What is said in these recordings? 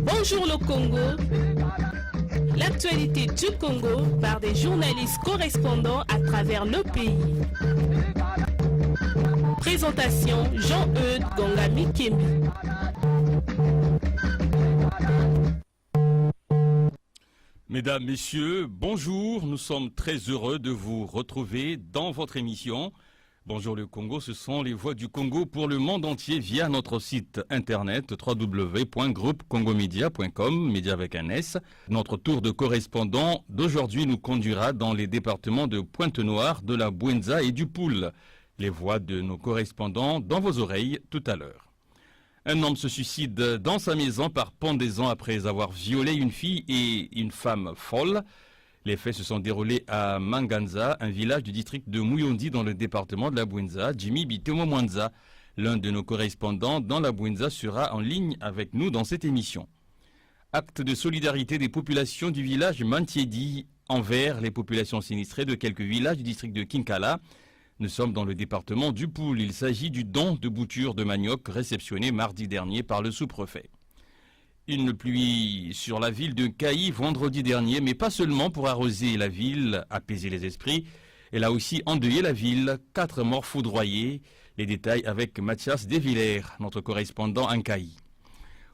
Bonjour le Congo. L'actualité du Congo par des journalistes correspondants à travers le pays. Présentation Jean-Eudes Gongami Kemi. Mesdames, Messieurs, bonjour. Nous sommes très heureux de vous retrouver dans votre émission. Bonjour le Congo, ce sont les voix du Congo pour le monde entier via notre site internet www.groupecongomedia.com, média avec un S. Notre tour de correspondant d'aujourd'hui nous conduira dans les départements de Pointe-Noire, de la Bouenza et du Poul. Les voix de nos correspondants dans vos oreilles tout à l'heure. Un homme se suicide dans sa maison par pendaison après avoir violé une fille et une femme folle. Les faits se sont déroulés à Manganza, un village du district de Mouyondi dans le département de la Bouenza. Jimmy Bitemo Mwanza, l'un de nos correspondants dans la Bouenza, sera en ligne avec nous dans cette émission. Acte de solidarité des populations du village Mantiedi envers les populations sinistrées de quelques villages du district de Kinkala. Nous sommes dans le département du Poul. Il s'agit du don de boutures de manioc réceptionné mardi dernier par le sous-préfet. Une pluie sur la ville de Caï vendredi dernier, mais pas seulement pour arroser la ville, apaiser les esprits. Elle a aussi endeuillé la ville, 4 morts foudroyés. Les détails avec Mathias Desvillers, notre correspondant en Caï.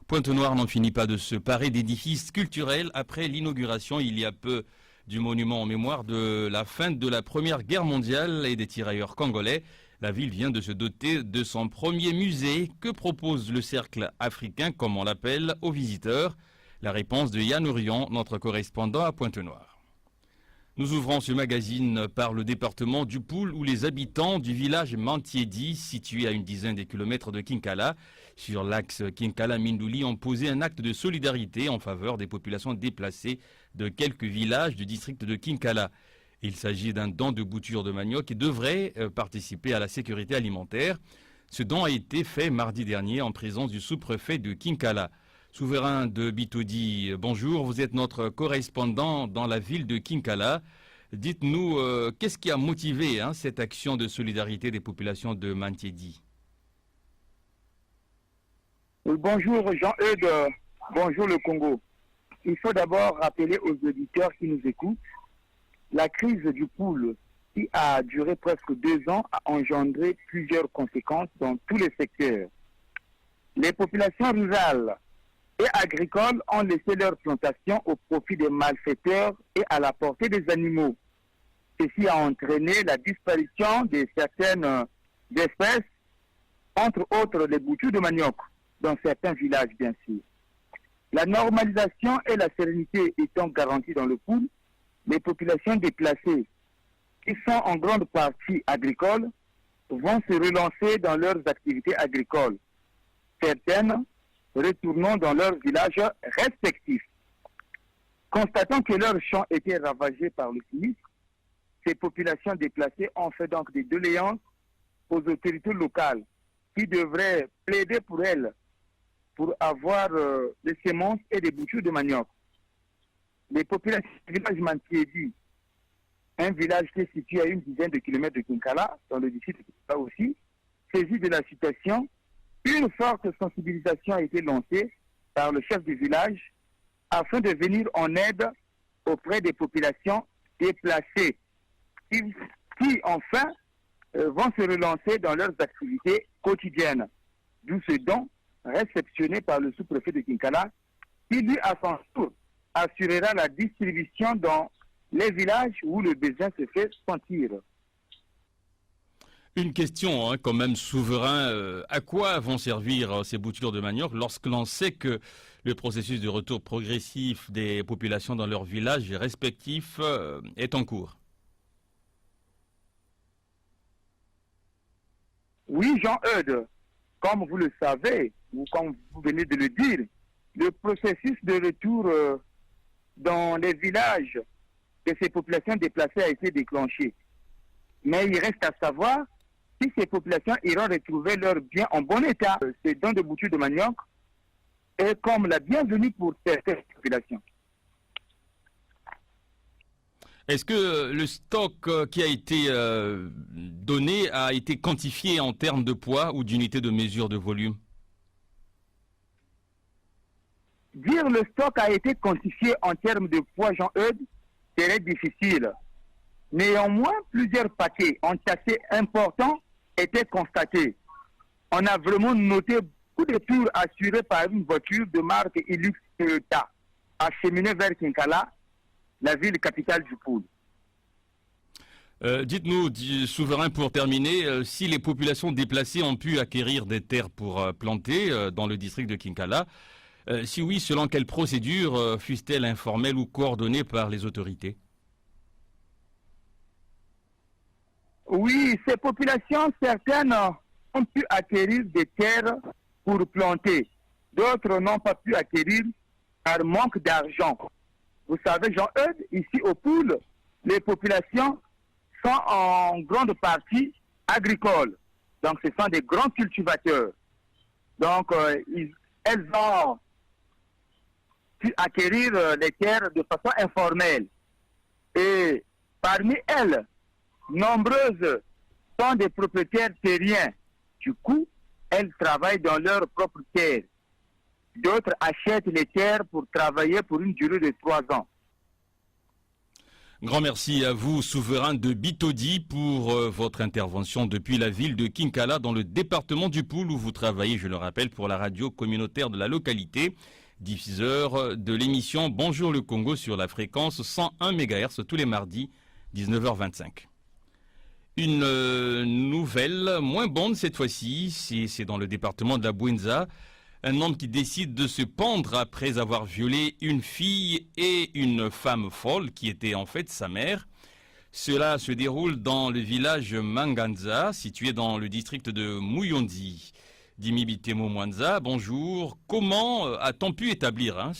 Pointe-Noire n'en finit pas de se parer d'édifices culturels après l'inauguration il y a peu du monument en mémoire de la fin de la Première Guerre mondiale et des tirailleurs congolais. La ville vient de se doter de son premier musée. Que propose le Cercle africain, comme on l'appelle, aux visiteurs? La réponse de Yann Ourion, notre correspondant à Pointe-Noire. Nous ouvrons ce magazine par le département du Poul où les habitants du village Mantiedi, situé à une dizaine de kilomètres de Kinkala, sur l'axe Kinkala-Mindouli, ont posé un acte de solidarité en faveur des populations déplacées de quelques villages du district de Kinkala. Il s'agit d'un don de boutures de manioc qui devrait participer à la sécurité alimentaire. Ce don a été fait mardi dernier en présence du sous-préfet de Kinkala. Souverain de Bitodi, bonjour, vous êtes notre correspondant dans la ville de Kinkala. Dites-nous, qu'est-ce qui a motivé cette action de solidarité des populations de Mantiedi? Bonjour Jean-Eudes, bonjour le Congo. Il faut d'abord rappeler aux auditeurs qui nous écoutent la crise du Poul, qui a duré presque 2 ans, a engendré plusieurs conséquences dans tous les secteurs. Les populations rurales et agricoles ont laissé leurs plantations au profit des malfaiteurs et à la portée des animaux. Ceci a entraîné la disparition de certaines espèces, entre autres les boutures de manioc, dans certains villages bien sûr. La normalisation et la sérénité étant garanties dans le Poul, les populations déplacées, qui sont en grande partie agricoles, vont se relancer dans leurs activités agricoles. Certaines retournant dans leurs villages respectifs. Constatant que leurs champs étaient ravagés par le sinistre, ces populations déplacées ont fait donc des doléances aux autorités locales qui devraient plaider pour elles pour avoir des semences et des boutures de manioc. Les populations du village Mantiedi, un village qui est situé à une dizaine de kilomètres de Kinkala, dans le district de Kinkala aussi, saisi de la situation, une forte sensibilisation a été lancée par le chef du village afin de venir en aide auprès des populations déplacées qui enfin vont se relancer dans leurs activités quotidiennes. D'où ce don réceptionné par le sous-préfet de Kinkala qui lui à son tour assurera la distribution dans les villages où le besoin se fait sentir. Une question quand même, souverain, à quoi vont servir ces boutures de manioc lorsque l'on sait que le processus de retour progressif des populations dans leurs villages respectifs est en cours? Oui, Jean-Eudes, comme vous le savez, ou comme vous venez de le dire, le processus de retour dans les villages de ces populations déplacées a été déclenché. Mais il reste à savoir si ces populations iront retrouver leurs biens en bon état. Ces dons de boutures de manioc est comme la bienvenue pour certaines populations. Est-ce que le stock qui a été donné a été quantifié en termes de poids ou d'unité de mesure de volume? dire le stock a été quantifié en termes de poids, Jean-Eudes, serait difficile. Néanmoins, plusieurs paquets entassés importants étaient constatés. On a vraiment noté beaucoup de tours assurés par une voiture de marque Hilux Toyota, acheminée vers Kinkala, la ville capitale du Poul. Dites-nous, souverain, pour terminer, si les populations déplacées ont pu acquérir des terres pour planter dans le district de Kinkala, si oui, selon quelle procédure fussent-elles informelles ou coordonnées par les autorités? Oui, ces populations, certaines ont pu acquérir des terres pour planter. D'autres n'ont pas pu acquérir par manque d'argent. Vous savez, Jean-Eudes, ici au Poul, les populations sont en grande partie agricoles. Donc, ce sont des grands cultivateurs. Donc, elles ont pu acquérir les terres de façon informelle. Et parmi elles, nombreuses sont des propriétaires terriens. Du coup, elles travaillent dans leurs propres terres. D'autres achètent les terres pour travailler pour une durée de 3 ans. Grand merci à vous, souverain de Bitodi, pour votre intervention depuis la ville de Kinkala dans le département du Poul où vous travaillez, je le rappelle, pour la radio communautaire de la localité, diffuseur de l'émission Bonjour le Congo sur la fréquence 101 MHz tous les mardis, 19h25. Une nouvelle, moins bonne cette fois-ci, c'est dans le département de la Bouenza. Un homme qui décide de se pendre après avoir violé une fille et une femme folle qui était en fait sa mère. Cela se déroule dans le village Manganza, situé dans le district de Muyonzi. Dimi Bitemo Mwanza, bonjour. Comment a-t-on pu établir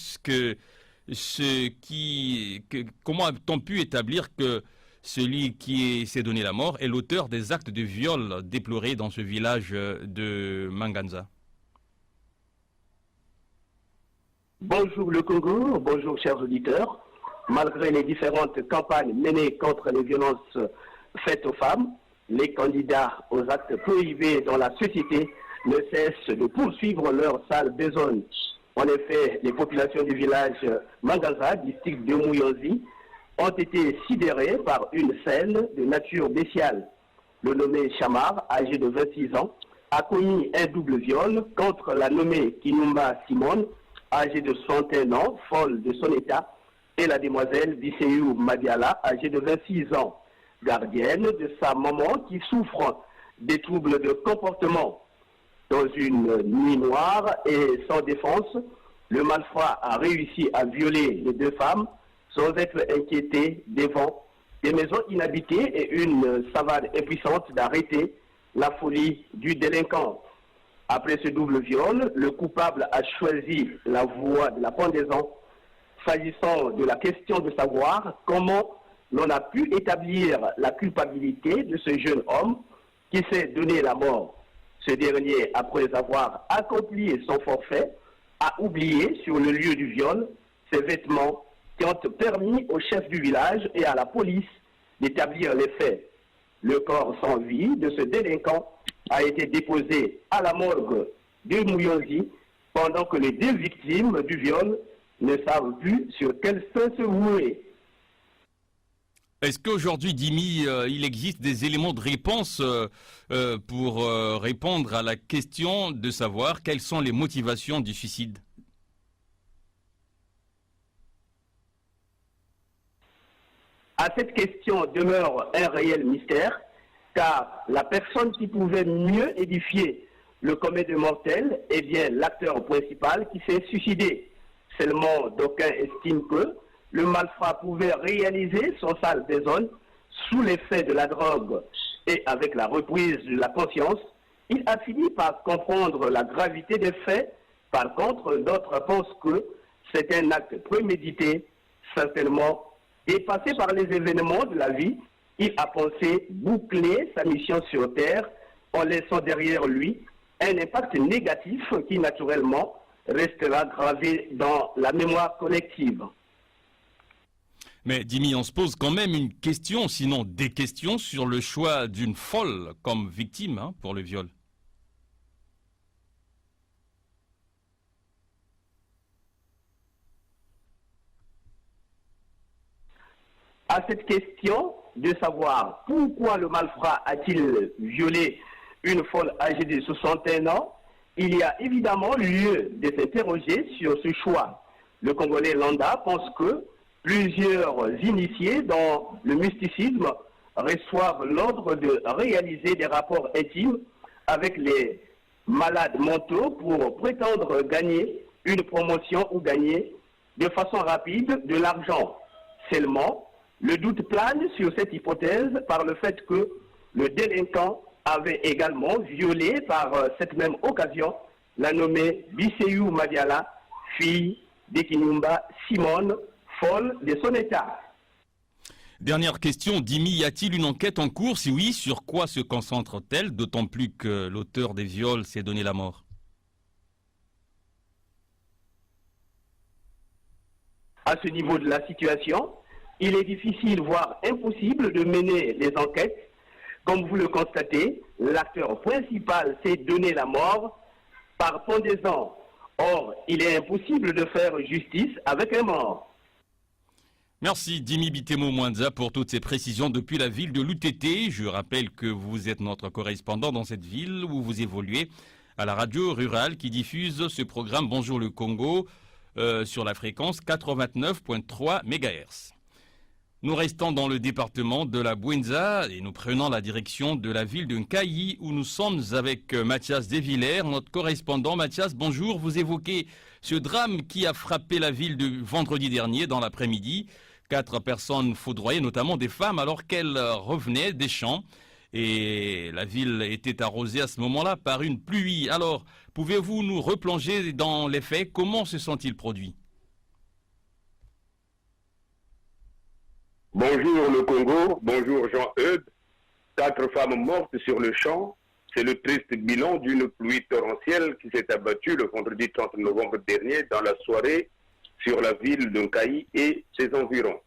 comment a-t-on pu établir que celui qui s'est donné la mort est l'auteur des actes de viol déplorés dans ce village de Manganza? Bonjour le Congo, bonjour chers auditeurs. Malgré les différentes campagnes menées contre les violences faites aux femmes, les candidats aux actes prohibés dans la société ne cessent de poursuivre leur sale besogne. En effet, les populations du village Manganza, district de Muyonzi, ont été sidérées par une scène de nature bestiale. Le nommé Chamar, âgé de 26 ans, a commis un double viol contre la nommée Kinumba Simone, âgée de 61 ans, folle de son état, et la demoiselle Bisséou Madiala, âgée de 26 ans, gardienne de sa maman qui souffre des troubles de comportement. Dans une nuit noire et sans défense, le malfrat a réussi à violer les deux femmes sans être inquiété des vents, des maisons inhabitées et une savane impuissante d'arrêter la folie du délinquant. Après ce double viol, le coupable a choisi la voie de la pendaison, s'agissant de la question de savoir comment l'on a pu établir la culpabilité de ce jeune homme qui s'est donné la mort. Ce dernier, après avoir accompli son forfait, a oublié sur le lieu du viol ses vêtements qui ont permis au chef du village et à la police d'établir les faits. Le corps sans vie de ce délinquant a été déposé à la morgue de Muyonzi pendant que les deux victimes du viol ne savent plus sur quel fin se vouer. Est-ce qu'aujourd'hui, Dimi, il existe des éléments de réponse pour répondre à la question de savoir quelles sont les motivations du suicide? À cette question demeure un réel mystère, car la personne qui pouvait mieux édifier le commun des mortels est bien l'acteur principal qui s'est suicidé. Seulement, d'aucuns estiment que le malfrat pouvait réaliser son sale besogne sous l'effet de la drogue et avec la reprise de la conscience, il a fini par comprendre la gravité des faits. Par contre, d'autres pensent que c'est un acte prémédité, certainement dépassé par les événements de la vie. Il a pensé boucler sa mission sur Terre en laissant derrière lui un impact négatif qui naturellement restera gravé dans la mémoire collective. Mais Dimi, on se pose quand même une question, sinon des questions, sur le choix d'une folle comme victime pour le viol. à cette question de savoir pourquoi le malfrat a-t-il violé une folle âgée de 61 ans, il y a évidemment lieu de s'interroger sur ce choix. Le Congolais lambda pense que plusieurs initiés dans le mysticisme reçoivent l'ordre de réaliser des rapports intimes avec les malades mentaux pour prétendre gagner une promotion ou gagner de façon rapide de l'argent. Seulement, le doute plane sur cette hypothèse par le fait que le délinquant avait également violé par cette même occasion la nommée Biseyou Madiala, fille d'Ekinyumba Simone, folle de son état. Dernière question, Dimi, y a-t-il une enquête en cours? Si oui, sur quoi se concentre-t-elle? D'autant plus que l'auteur des viols s'est donné la mort. À ce niveau de la situation, il est difficile, voire impossible, de mener les enquêtes. Comme vous le constatez, l'acteur principal s'est donné la mort par pendaison. Or, il est impossible de faire justice avec un mort. Merci Dimi Bitemo Mwanza pour toutes ces précisions depuis la ville de l'UTT. Je rappelle que vous êtes notre correspondant dans cette ville où vous évoluez à la radio rurale qui diffuse ce programme Bonjour le Congo sur la fréquence 89.3 MHz. Nous restons dans le département de la Bouenza et nous prenons la direction de la ville de Nkayi où nous sommes avec Mathias Desvillers, notre correspondant. Mathias, bonjour. Vous évoquez ce drame qui a frappé la ville de vendredi dernier dans l'après-midi. 4 personnes foudroyées, notamment des femmes, alors qu'elles revenaient des champs. Et la ville était arrosée à ce moment-là par une pluie. Alors, pouvez-vous nous replonger dans les faits? Comment se sont-ils produits? Bonjour le Congo, bonjour Jean-Eudes. 4 femmes mortes sur le champ. C'est le triste bilan d'une pluie torrentielle qui s'est abattue le vendredi 30 novembre dernier dans la soirée sur la ville de Nkayi et ses environs.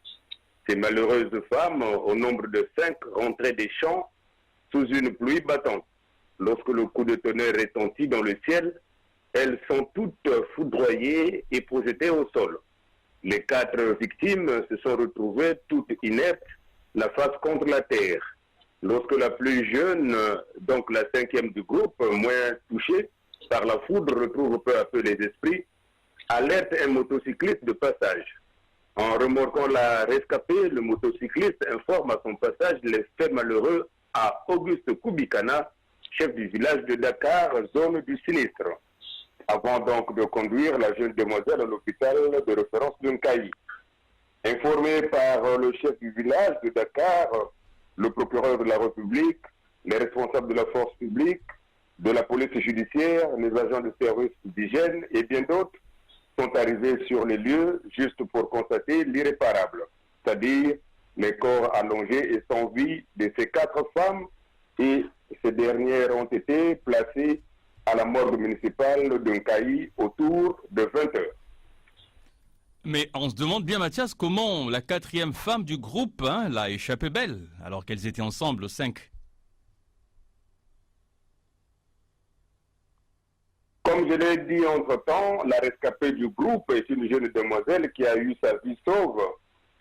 Ces malheureuses femmes, au nombre de 5, rentraient des champs sous une pluie battante. Lorsque le coup de tonnerre retentit dans le ciel, elles sont toutes foudroyées et projetées au sol. Les 4 victimes se sont retrouvées toutes inertes, la face contre la terre. Lorsque la plus jeune, donc la 5e du groupe, moins touchée par la foudre, retrouve peu à peu les esprits, alerte un motocycliste de passage. En remorquant la rescapée, le motocycliste informe à son passage les faits malheureux à Auguste Koubikana, chef du village de Dakar, zone du sinistre, avant donc de conduire la jeune demoiselle à l'hôpital de référence de Nkayi. Informé par le chef du village de Dakar, le procureur de la République, les responsables de la force publique, de la police judiciaire, les agents de service d'hygiène et bien d'autres sont arrivés sur les lieux juste pour constater l'irréparable, c'est-à-dire les corps allongés et sans vie de ces 4 femmes, et ces dernières ont été placées à la morgue municipale de Nkayi autour de 20 heures. Mais on se demande bien, Mathias, comment la 4e femme du groupe l'a échappé belle, alors qu'elles étaient ensemble 5. Comme je l'ai dit entre-temps, la rescapée du groupe est une jeune demoiselle qui a eu sa vie sauve,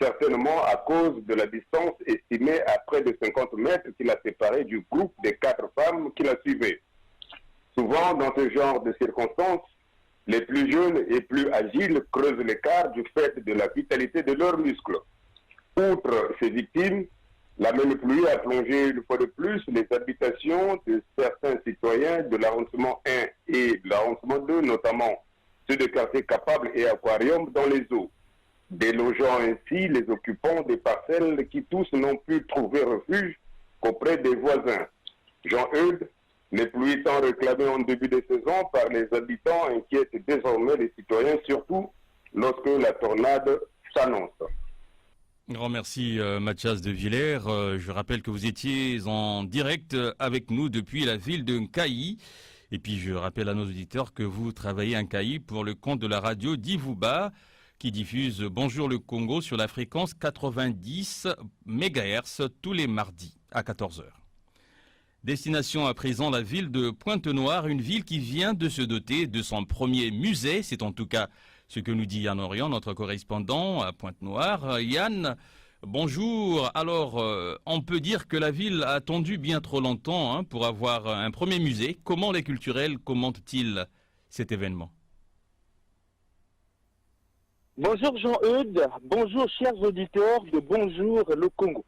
certainement à cause de la distance estimée à près de 50 mètres qui l'a séparée du groupe des 4 femmes qui la suivaient. Souvent, dans ce genre de circonstances, les plus jeunes et plus agiles creusent l'écart du fait de la vitalité de leurs muscles. Outre ces victimes, la même pluie a plongé une fois de plus les habitations de certains citoyens de l'arrondissement 1 et de l'arrondissement 2, notamment ceux de quartier Capable et Aquarium dans les eaux, délogeant ainsi les occupants des parcelles qui tous n'ont pu trouver refuge qu'auprès des voisins. Jean-Eudes, les pluies tant réclamées en début de saison par les habitants inquiètent désormais les citoyens, surtout lorsque la tornade s'annonce. Grand merci Mathias Desvillers. Je rappelle que vous étiez en direct avec nous depuis la ville de Nkayi. Et puis je rappelle à nos auditeurs que vous travaillez à Nkayi pour le compte de la radio Divouba qui diffuse Bonjour le Congo sur la fréquence 90 MHz tous les mardis à 14h. Destination à présent la ville de Pointe-Noire, une ville qui vient de se doter de son premier musée. C'est en tout cas ce que nous dit Yann Orion, notre correspondant à Pointe-Noire. Yann, Bonjour. Alors, on peut dire que la ville a attendu bien trop longtemps pour avoir un premier musée. Comment les culturels commentent-ils cet événement? Bonjour Jean-Eudes, bonjour chers auditeurs de Bonjour le Congo.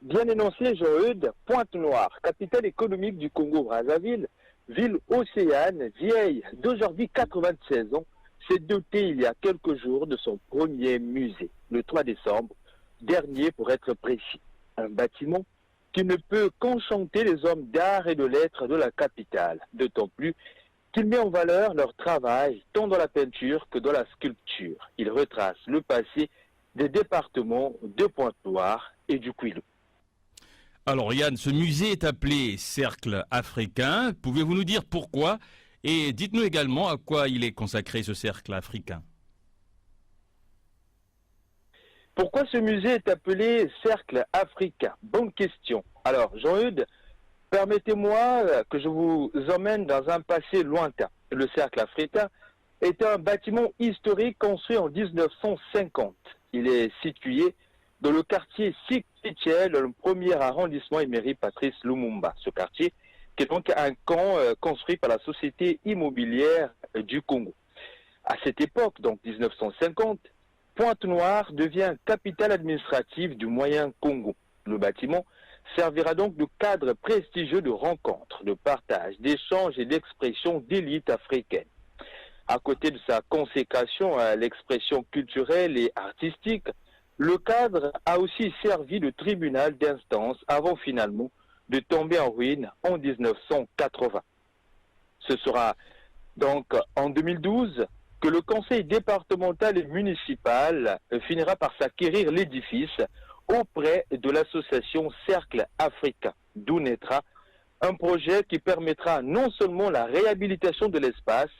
Bien énoncé Jean-Eudes, Pointe-Noire, capitale économique du Congo-Brazzaville, ville océane, vieille d'aujourd'hui 96 ans, s'est dotée il y a quelques jours de son premier musée, le 3 décembre dernier pour être précis. Un bâtiment qui ne peut qu'enchanter les hommes d'art et de lettres de la capitale, d'autant plus qu'il met en valeur leur travail tant dans la peinture que dans la sculpture. Il retrace le passé des départements de Pointe-Noire et du Kwilu. Alors Yann, ce musée est appelé Cercle africain. Pouvez-vous nous dire pourquoi? Et dites-nous également à quoi il est consacré, ce cercle africain. Pourquoi ce musée est appelé Cercle africain? Bonne question. Alors, Jean-Eudes, permettez-moi que je vous emmène dans un passé lointain. Le Cercle africain est un bâtiment historique construit en 1950. Il est situé dans le quartier Sikitiel, dans le premier arrondissement émérite Patrice Lumumba. Ce quartier qui est donc un camp construit par la Société immobilière du Congo. À cette époque, donc 1950, Pointe-Noire devient capitale administrative du Moyen Congo. Le bâtiment servira donc de cadre prestigieux de rencontres, de partage, d'échanges et d'expression d'élite africaine. À côté de sa consécration à l'expression culturelle et artistique, le cadre a aussi servi de tribunal d'instance avant finalement de tomber en ruine en 1980. Ce sera donc en 2012 que le conseil départemental et municipal finira par s'acquérir l'édifice auprès de l'association Cercle africain, d'où naîtra un projet qui permettra non seulement la réhabilitation de l'espace,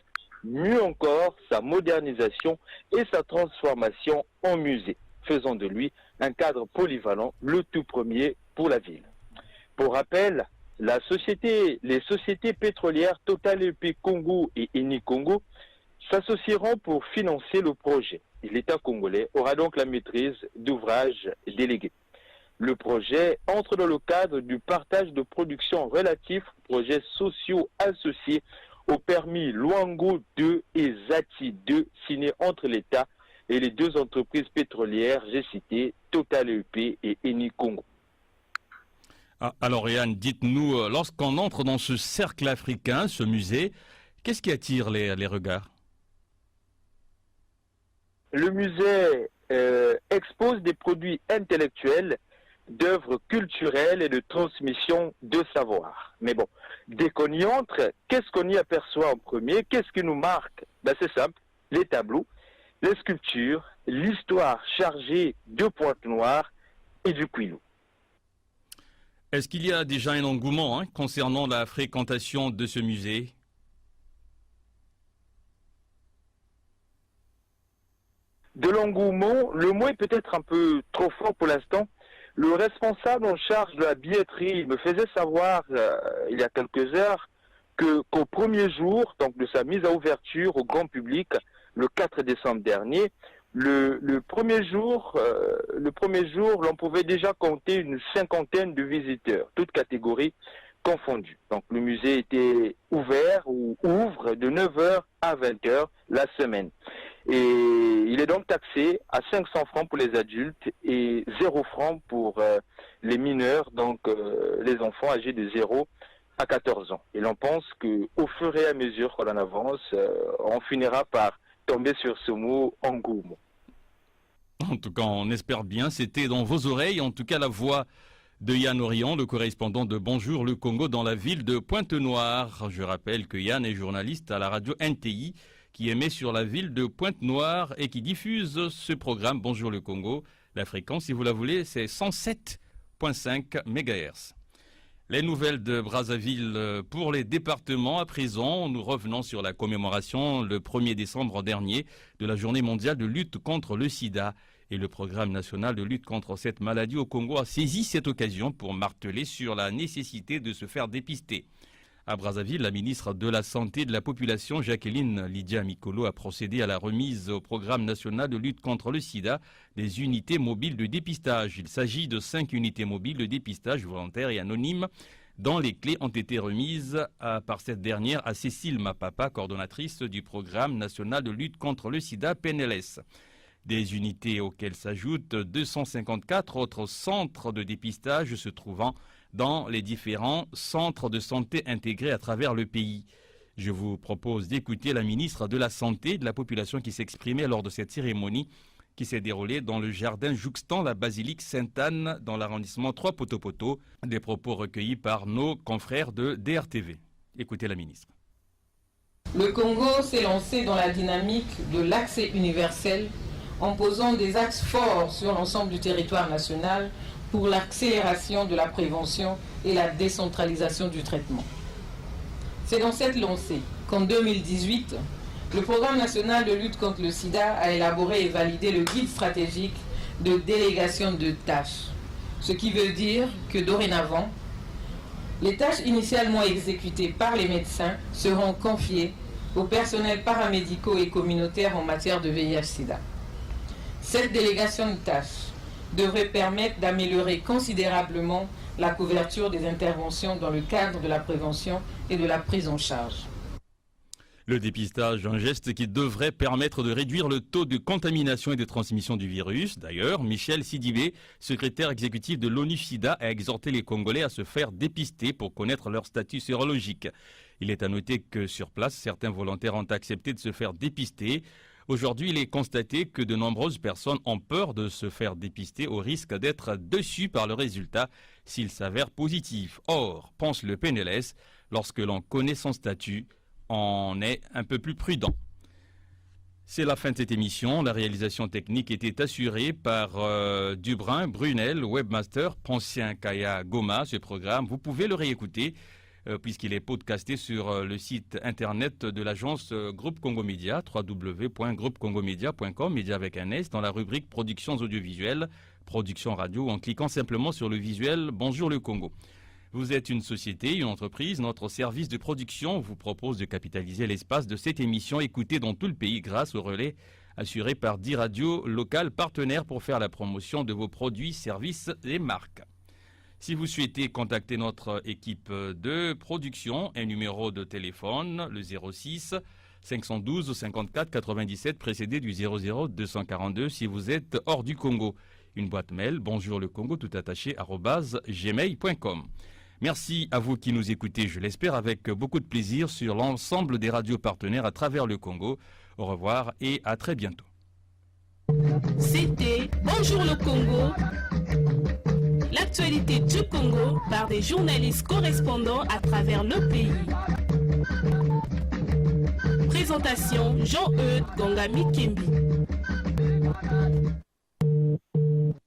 mieux encore sa modernisation et sa transformation en musée, faisant de lui un cadre polyvalent, le tout premier pour la ville. Pour rappel, les sociétés pétrolières Total EP Congo et Eni Congo s'associeront pour financer le projet. Et l'État congolais aura donc la maîtrise d'ouvrages délégués. Le projet entre dans le cadre du partage de production relatif aux projets sociaux associés au permis Luango 2 et Zati 2 signé entre l'État et les deux entreprises pétrolières, j'ai cité Total EP et Eni Congo. Alors Yann, dites-nous, lorsqu'on entre dans ce cercle africain, ce musée, qu'est-ce qui attire les regards? Le musée expose des produits intellectuels, d'œuvres culturelles et de transmission de savoir. Mais bon, dès qu'on y entre, qu'est-ce qu'on y aperçoit en premier? Qu'est-ce qui nous marque? C'est simple, les tableaux, les sculptures, l'histoire chargée de Pointe-Noire et du Kwilu. Est-ce qu'il y a déjà un engouement concernant la fréquentation de ce musée? De l'engouement, le mot est peut-être un peu trop fort pour l'instant. Le responsable en charge de la billetterie me faisait savoir il y a quelques heures qu'au premier jour, donc de sa mise à ouverture au grand public, le 4 décembre dernier, le premier jour, l'on pouvait déjà compter une cinquantaine de visiteurs, toutes catégories confondues. Donc le musée était ouvert ou ouvre de 9h à 20h la semaine. Et il est donc taxé à 500 francs pour les adultes et 0 francs pour les mineurs, donc les enfants âgés de 0 à 14 ans. Et l'on pense qu'au fur et à mesure qu'on en avance, on finira par tomber sur ce mot engouement. En tout cas, on espère bien. C'était dans vos oreilles, en tout cas la voix de Yann Orion, le correspondant de Bonjour le Congo dans la ville de Pointe-Noire. Je rappelle que Yann est journaliste à la radio NTI qui émet sur la ville de Pointe-Noire et qui diffuse ce programme Bonjour le Congo. La fréquence, si vous la voulez, c'est 107.5 MHz. Les nouvelles de Brazzaville pour les départements. À présent, nous revenons sur la commémoration le 1er décembre dernier de la journée mondiale de lutte contre le sida. Et le programme national de lutte contre cette maladie au Congo a saisi cette occasion pour marteler sur la nécessité de se faire dépister. À Brazzaville, la ministre de la Santé et de la Population, Jacqueline Lydia Mikolo, a procédé à la remise au programme national de lutte contre le sida des unités mobiles de dépistage. Il s'agit de 5 unités mobiles de dépistage volontaires et anonymes dont les clés ont été remises par cette dernière à Cécile Mapapa, coordonnatrice du programme national de lutte contre le sida PNLS. Des unités auxquelles s'ajoutent 254 autres centres de dépistage se trouvant dans les différents centres de santé intégrés à travers le pays. Je vous propose d'écouter la ministre de la Santé et de la Population qui s'exprimait lors de cette cérémonie qui s'est déroulée dans le jardin jouxtant la basilique Sainte-Anne dans l'arrondissement 3 Poto-Poto. Des propos recueillis par nos confrères de DRTV. Écoutez la ministre. Le Congo s'est lancé dans la dynamique de l'accès universel en posant des axes forts sur l'ensemble du territoire national pour l'accélération de la prévention et la décentralisation du traitement. C'est dans cette lancée qu'en 2018, le Programme national de lutte contre le sida a élaboré et validé le guide stratégique de délégation de tâches, ce qui veut dire que dorénavant, les tâches initialement exécutées par les médecins seront confiées aux personnels paramédicaux et communautaires en matière de VIH-Sida. Cette délégation de tâches devrait permettre d'améliorer considérablement la couverture des interventions dans le cadre de la prévention et de la prise en charge. Le dépistage, un geste qui devrait permettre de réduire le taux de contamination et de transmission du virus. D'ailleurs, Michel Sidibé, secrétaire exécutif de l'ONU-SIDA, a exhorté les Congolais à se faire dépister pour connaître leur statut sérologique. Il est à noter que sur place, certains volontaires ont accepté de se faire dépister. Aujourd'hui, il est constaté que de nombreuses personnes ont peur de se faire dépister au risque d'être déçues par le résultat s'il s'avère positif. Or, pense le PNLS, lorsque l'on connaît son statut, on est un peu plus prudent. C'est la fin de cette émission. La réalisation technique était assurée par Dubrin, Brunel, Webmaster, Poncien Kaya Goma. Ce programme, vous pouvez le réécouter puisqu'il est podcasté sur le site internet de l'agence Groupe Congo Média, www.groupecongomedia.com, média avec un S, dans la rubrique Productions audiovisuelles, Production radio, en cliquant simplement sur le visuel Bonjour le Congo. Vous êtes une société, une entreprise, notre service de production vous propose de capitaliser l'espace de cette émission écoutée dans tout le pays grâce au relais assuré par 10 radios locales partenaires pour faire la promotion de vos produits, services et marques. Si vous souhaitez contacter notre équipe de production, un numéro de téléphone, le 06 512 54 97 précédé du 00 242 si vous êtes hors du Congo. Une boîte mail, bonjourlecongo tout attaché @gmail.com. Merci à vous qui nous écoutez, je l'espère, avec beaucoup de plaisir sur l'ensemble des radios partenaires à travers le Congo. Au revoir et à très bientôt. C'était Bonjour le Congo. L'actualité du Congo par des journalistes correspondants à travers le pays. Présentation Jean-Eudes Gongami Kembi.